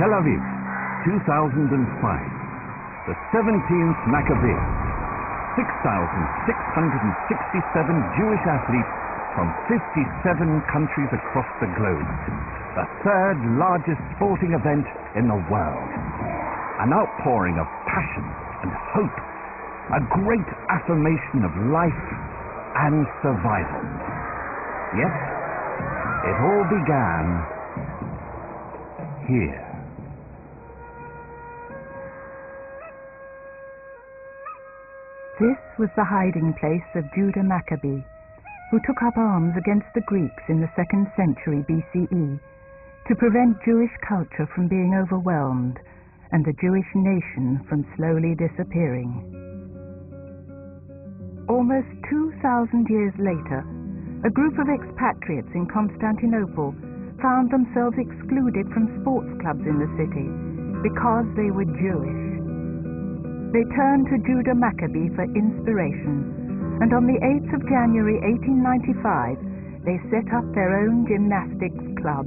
Tel Aviv, 2005. The 17th Maccabees. 6,667 Jewish athletes from 57 countries across the globe. The third largest sporting event in the world. An outpouring of passion and hope. A great affirmation of life and survival. Yet, it all began here. This was the hiding place of Judah Maccabee, who took up arms against the Greeks in the 2nd century BCE to prevent Jewish culture from being overwhelmed and the Jewish nation from slowly disappearing. Almost 2,000 years later, a group of expatriates in Constantinople found themselves excluded from sports clubs in the city because they were Jewish. They turned to Judah Maccabee for inspiration, and on the 8th of January 1895, they set up their own gymnastics club.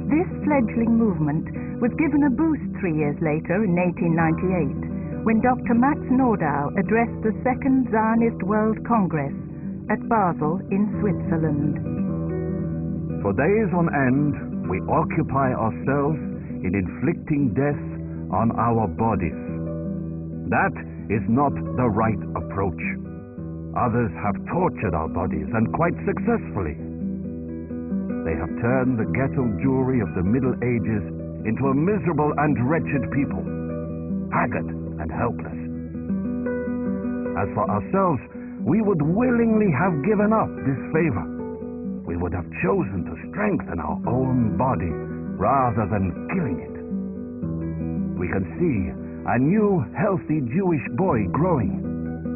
This fledgling movement was given a boost 3 years later in 1898, when Dr. Max Nordau addressed the Second Zionist World Congress at Basel in Switzerland. For days on end, we occupy ourselves in inflicting death on our bodies. That is not the right approach. Others have tortured our bodies, and quite successfully. They have turned the ghetto Jewry of the Middle Ages into a miserable and wretched people, haggard and helpless. As for ourselves, we would willingly have given up this favor. We would have chosen to strengthen our own body rather than killing it. We can see a new, healthy Jewish boy growing.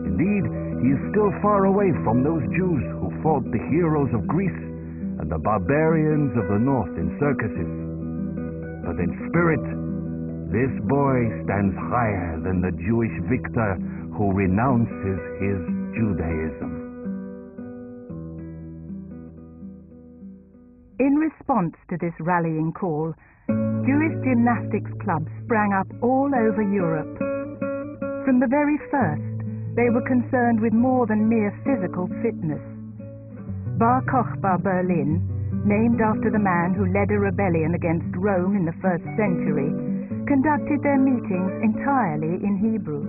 Indeed, he is still far away from those Jews who fought the heroes of Greece and the barbarians of the north in circuses. But in spirit, this boy stands higher than the Jewish victor who renounces his Judaism. In response to this rallying call, Jewish gymnastics clubs sprang up all over Europe. From the very first, they were concerned with more than mere physical fitness. Bar Kokhba Berlin, named after the man who led a rebellion against Rome in the 1st century, conducted their meetings entirely in Hebrew.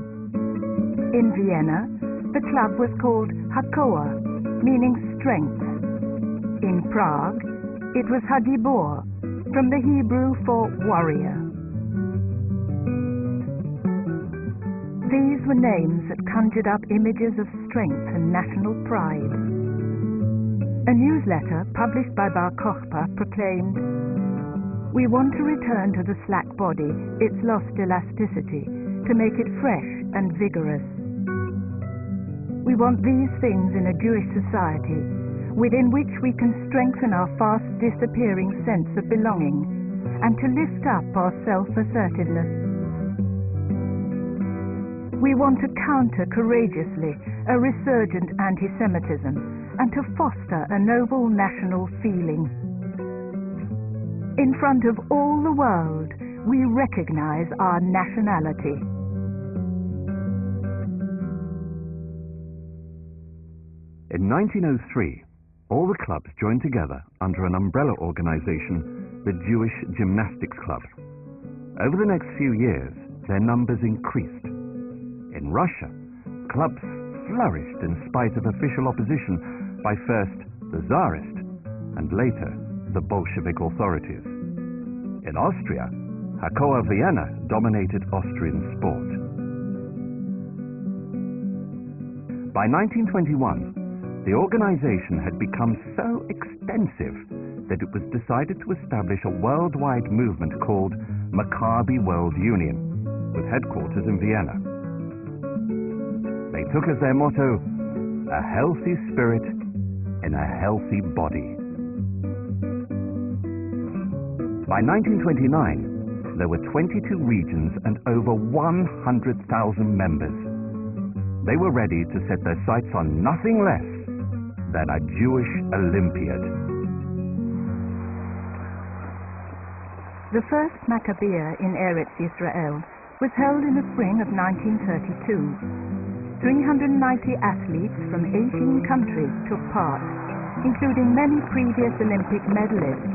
In Vienna, the club was called Hakoah, meaning strength. In Prague, it was Hagibor, from the Hebrew for warrior. These were names that conjured up images of strength and national pride. A newsletter published by Bar Kokhba proclaimed, "We want to return to the slack body its lost elasticity, to make it fresh and vigorous. We want these things in a Jewish society, within which we can strengthen our fast disappearing sense of belonging and to lift up our self-assertiveness. We want to counter courageously a resurgent anti-Semitism and to foster a noble national feeling. In front of all the world, we recognize our nationality." In 1903, all the clubs joined together under an umbrella organization, the Jewish Gymnastics Club. Over the next few years, their numbers increased. In Russia, clubs flourished in spite of official opposition by first the Tsarist and later the Bolshevik authorities. In Austria, Hakoah Vienna dominated Austrian sport. By 1921, the organization had become so extensive that it was decided to establish a worldwide movement called Maccabi World Union, with headquarters in Vienna. They took as their motto, "A healthy spirit in a healthy body." By 1929, there were 22 regions and over 100,000 members. They were ready to set their sights on nothing less than a Jewish Olympiad. The first Maccabeah in Eretz Yisrael was held in the spring of 1932. 390 athletes from 18 countries took part, including many previous Olympic medalists.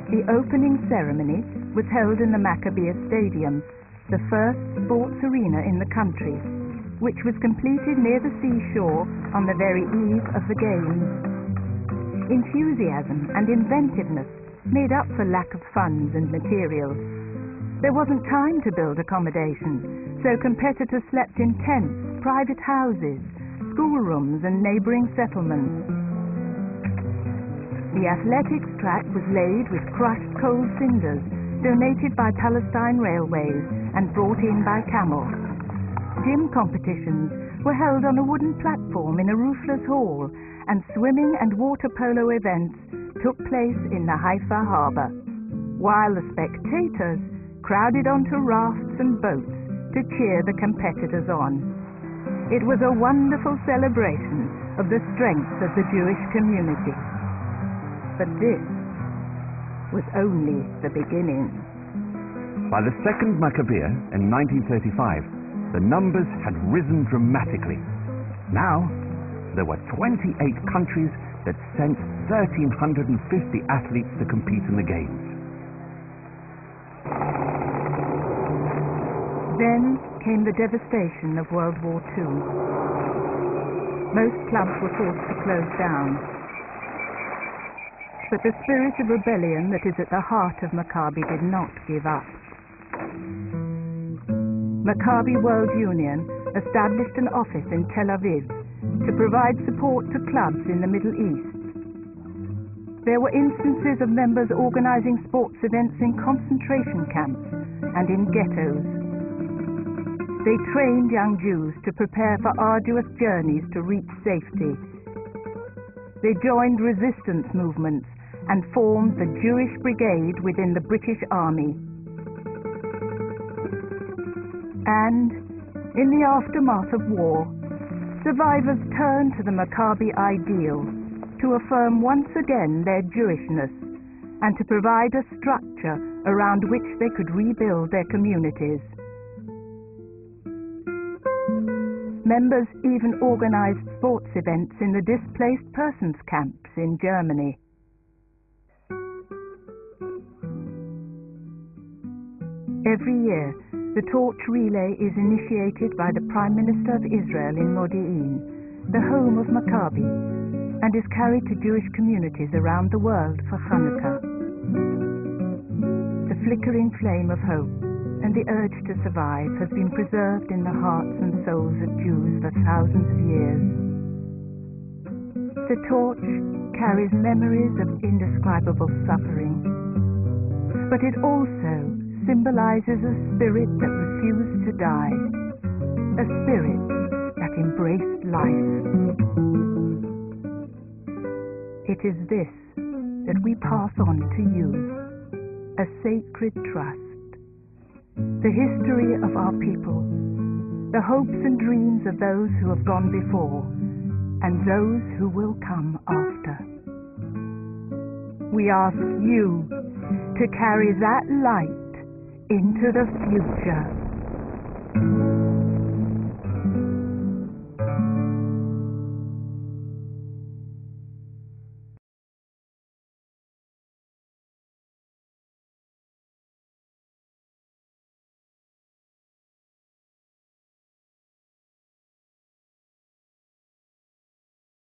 The opening ceremony was held in the Maccabeah Stadium, the first sports arena in the country, which was completed near the seashore on the very eve of the Games. Enthusiasm and inventiveness made up for lack of funds and materials. There wasn't time to build accommodation, so competitors slept in tents, private houses, schoolrooms and neighbouring settlements. The athletics track was laid with crushed coal cinders donated by Palestine Railways and brought in by camel. Gym competitions were held on a wooden platform in a roofless hall, and swimming and water polo events took place in the Haifa harbour, while the spectators crowded onto rafts and boats to cheer the competitors on. It was a wonderful celebration of the strength of the Jewish community. But this was only the beginning. By the second Maccabeah in 1935, the numbers had risen dramatically. Now, there were 28 countries that sent 1,350 athletes to compete in the Games. Then came the devastation of World War II. Most clubs were forced to close down. But the spirit of rebellion that is at the heart of Maccabi did not give up. Maccabi World Union established an office in Tel Aviv to provide support to clubs in the Middle East. There were instances of members organizing sports events in concentration camps and in ghettos. They trained young Jews to prepare for arduous journeys to reach safety. They joined resistance movements and formed the Jewish Brigade within the British Army. And in the aftermath of war, survivors turned to the Maccabi ideal to affirm once again their Jewishness and to provide a structure around which they could rebuild their communities. Members even organized sports events in the displaced persons camps in Germany. Every year, the torch relay is initiated by the Prime Minister of Israel in Modi'in, the home of Maccabi, and is carried to Jewish communities around the world for Hanukkah. The flickering flame of hope and the urge to survive has been preserved in the hearts and souls of Jews for thousands of years. The torch carries memories of indescribable suffering, but it also symbolizes a spirit that refused to die, a spirit that embraced life. It is this that we pass on to you, a sacred trust, the history of our people, the hopes and dreams of those who have gone before, and those who will come after. We ask you to carry that light into the future.